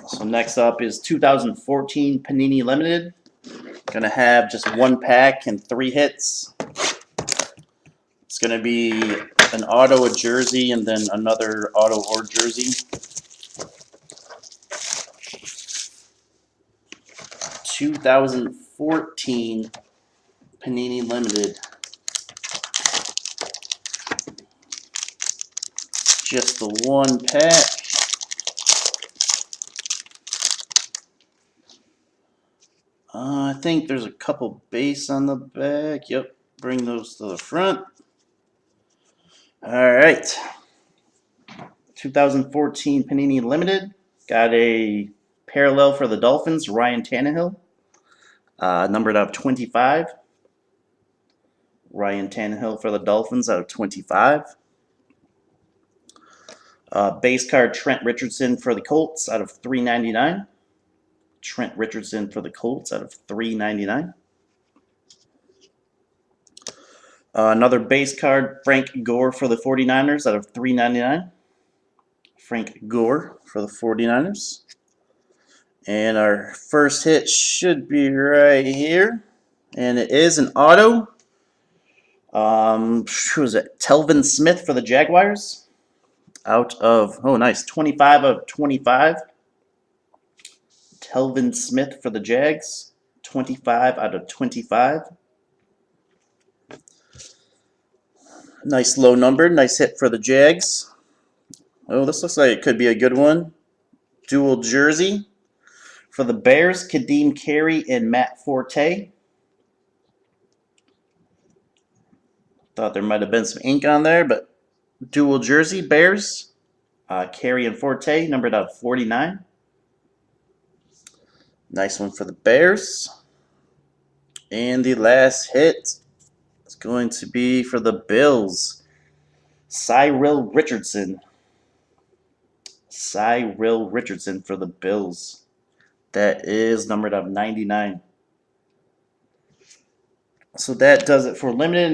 So next up is 2014 Panini Limited. Gonna have just one pack and 3 hits. It's gonna be an auto, a jersey, and then another auto or jersey. 2014 Panini Limited. Just the one pack. I think there's a couple base on the back. Yep, bring those to the front. All right. 2014 Panini Limited. Got a parallel for the Dolphins, Ryan Tannehill. Numbered out of 25. Ryan Tannehill for the Dolphins out of 25. Base card Trent Richardson for the Colts out of 399. Trent Richardson for the Colts out of 399. Another base card, Frank Gore for the 49ers out of 399. Frank Gore for the 49ers. And our first hit should be right here. And it is an auto. Who is it? Telvin Smith for the Jaguars. Out of, oh nice, 25 of 25. Telvin Smith for the Jags. 25 out of 25. Nice low number. Nice hit for the Jags. Oh, this looks like it could be a good one. Dual jersey. For the Bears, Kadeem Carey and Matt Forte. Thought there might have been some ink on there, but dual jersey, Bears. Carey and Forte, numbered out of 49. Nice one for the Bears. And the last hit is going to be for the Bills. Cyril Richardson. Cyril Richardson for the Bills. That is numbered out of 99. So that does it for limited.